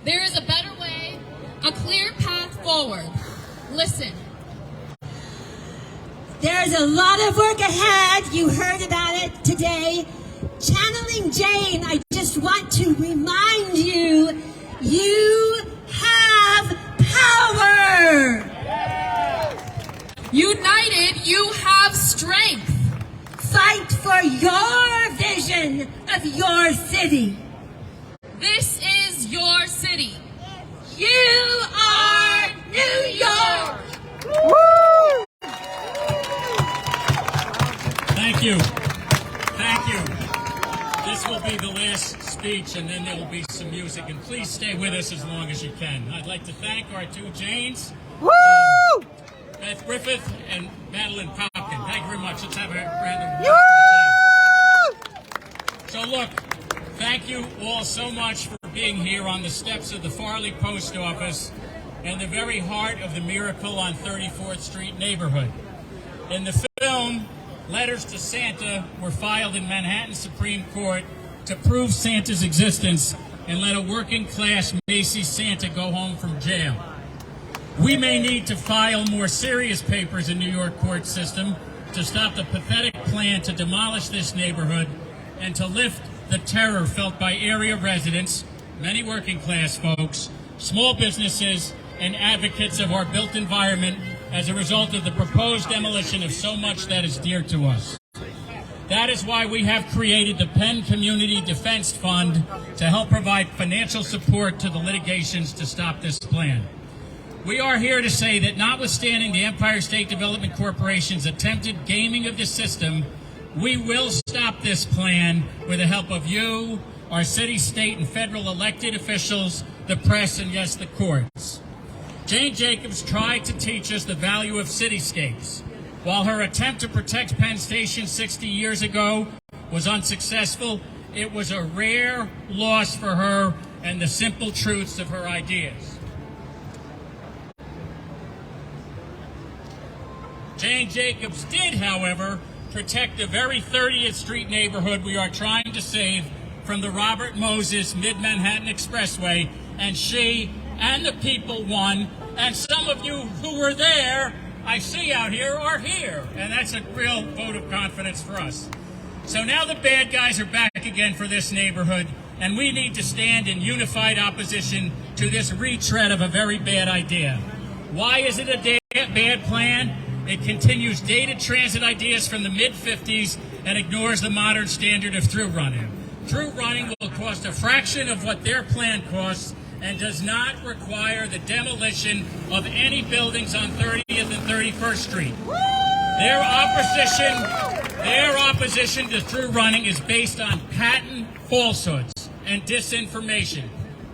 There is a better way, a clear path forward. Listen. There's a lot of work ahead. You heard about it today. Channeling Jane, I just want to remind you, you have power. United, you have strength. Fight for your vision of your city. This is your city. You are New York. Woo! Thank you. Thank you. This will be the last speech, and then there will be some music. And please stay with us as long as you can. I'd like to thank our two Janes, Beth Griffith and Madeline Popkin. Thank you very much. Let's have a round of applause. So look, thank you all so much for being here on the steps of the Farley Post Office in the very heart of the Miracle on 34th Street neighborhood. In the film, letters to Santa were filed in Manhattan Supreme Court to prove Santa's existence and let a working-class Macy's Santa go home from jail. We may need to file more serious papers in New York court system to stop the pathetic plan to demolish this neighborhood and to lift the terror felt by area residents, many working-class folks, small businesses, and advocates of our built environment as a result of the proposed demolition of so much that is dear to us. That is why we have created the Penn Community Defense Fund to help provide financial support to the litigations to stop this plan. We are here to say that notwithstanding the Empire State Development Corporation's attempted gaming of the system, we will stop this plan with the help of you, our city, state, and federal elected officials, the press, and yes, the courts. Jane Jacobs tried to teach us the value of cityscapes. While her attempt to protect Penn Station 60 years ago was unsuccessful, it was a rare loss for her and the simple truths of her ideas. Jane Jacobs did, however, protect the very 30th Street neighborhood we are trying to save from the Robert Moses Mid-Manhattan Expressway, and she and the people won, and some of you who were there, I see out here, are here, and that's a real vote of confidence for us. So now the bad guys are back again for this neighborhood, and we need to stand in unified opposition to this retread of a very bad idea. Why is it a bad plan? It continues dated transit ideas from the mid-50s and ignores the modern standard of through running. Through running will cost a fraction of what their plan costs and does not require the demolition of any buildings on 30th and 31st Street. Their opposition to through running is based on patent falsehoods and disinformation.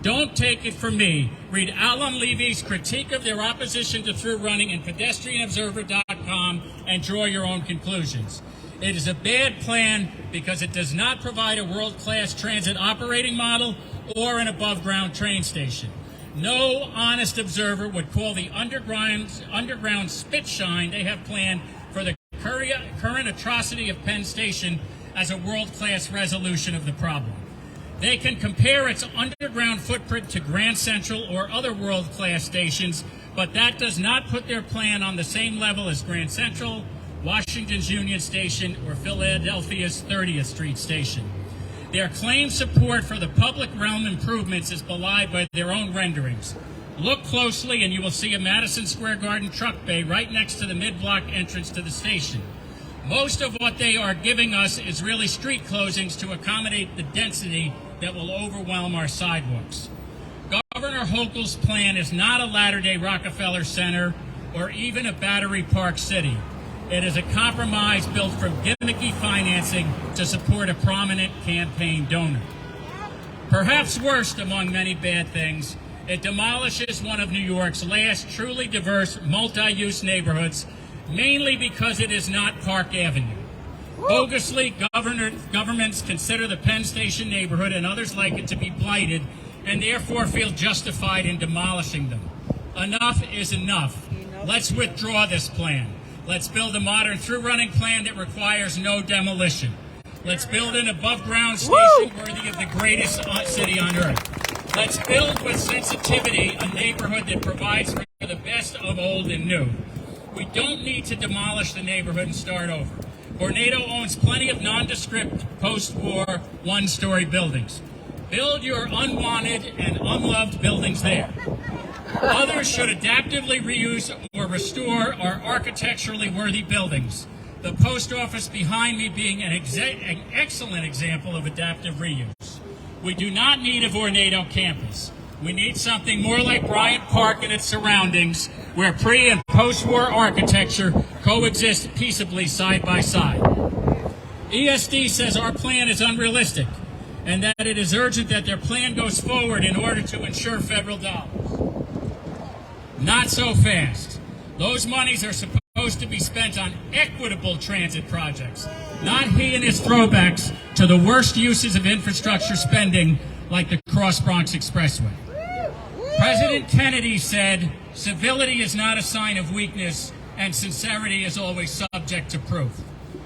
Don't take it from me. Read Alan Levy's critique of their opposition to through running in pedestrianobserver.com and draw your own conclusions. It is a bad plan because it does not provide a world-class transit operating model or an above-ground train station. No honest observer would call the underground spit shine they have planned for the current atrocity of Penn Station as a world-class resolution of the problem. They can compare its underground footprint to Grand Central or other world-class stations, but that does not put their plan on the same level as Grand Central, Washington's Union Station, or Philadelphia's 30th Street Station. Their claimed support for the public realm improvements is belied by their own renderings. Look closely and you will see a Madison Square Garden truck bay right next to the mid-block entrance to the station. Most of what they are giving us is really street closings to accommodate the density that will overwhelm our sidewalks. Governor Hochul's plan is not a latter-day Rockefeller Center or even a Battery Park City. It is a compromise built from gimmicky financing to support a prominent campaign donor. Perhaps worst among many bad things, it demolishes one of New York's last truly diverse multi-use neighborhoods, mainly because it is not Park Avenue. Bogusly, governments consider the Penn Station neighborhood and others like it to be blighted and therefore feel justified in demolishing them. Enough is enough. Let's withdraw this plan. Let's build a modern through-running plan that requires no demolition. Let's build an above-ground station worthy of the greatest city on earth. Let's build with sensitivity a neighborhood that provides for the best of old and new. We don't need to demolish the neighborhood and start over. Vornado owns plenty of nondescript post-war one-story buildings. Build your unwanted and unloved buildings there. Others should adaptively reuse or restore our architecturally worthy buildings. The post office behind me being an excellent example of adaptive reuse. We do not need a Vornado campus. We need something more like Bryant Park and its surroundings, where pre- and post-war architecture coexist peaceably side by side. ESD says our plan is unrealistic and that it is urgent that their plan goes forward in order to ensure federal dollars. Not so fast. Those monies are supposed to be spent on equitable transit projects, not he and his throwbacks to the worst uses of infrastructure spending like the Cross Bronx Expressway. President Kennedy said, civility is not a sign of weakness and sincerity is always subject to proof.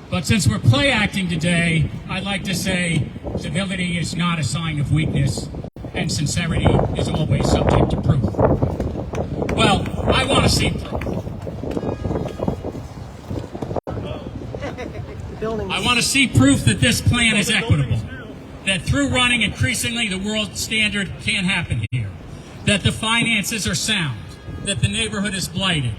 But since we're play acting today, I'd like to say civility is not a sign of weakness and sincerity is always subject to proof. Well, I want to see proof. I want to see proof that this plan is equitable, that through running increasingly the world standard can happen here, that the finances are sound, that the neighborhood is blighted.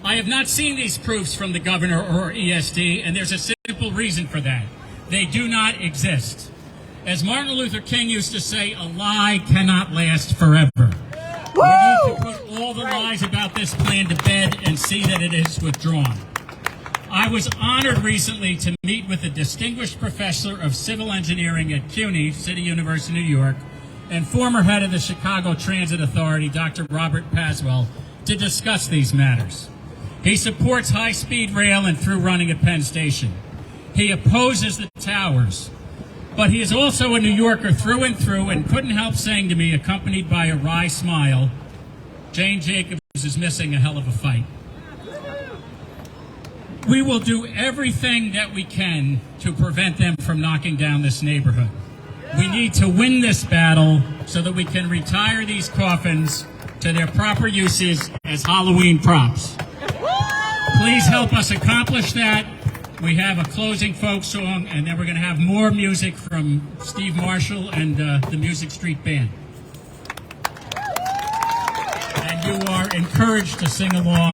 I have not seen these proofs from the governor or ESD, and there's a simple reason for that. They do not exist. As Martin Luther King used to say, a lie cannot last forever. We need to put all the lies about this plan to bed and see that it is withdrawn. I was honored recently to meet with a distinguished professor of civil engineering at CUNY, City University, New York, and former head of the Chicago Transit Authority, Dr. Robert Paswell, to discuss these matters. He supports high-speed rail and through running at Penn Station. He opposes the towers, but he is also a New Yorker through and through and couldn't help saying to me, accompanied by a wry smile, Jane Jacobs is missing a hell of a fight. We will do everything that we can to prevent them from knocking down this neighborhood. We need to win this battle so that we can retire these coffins to their proper uses as Halloween props. Please help us accomplish that. We have a closing folk song, and then we're going to have more music from Steve Marshall and the Music Street Band. And you are encouraged to sing along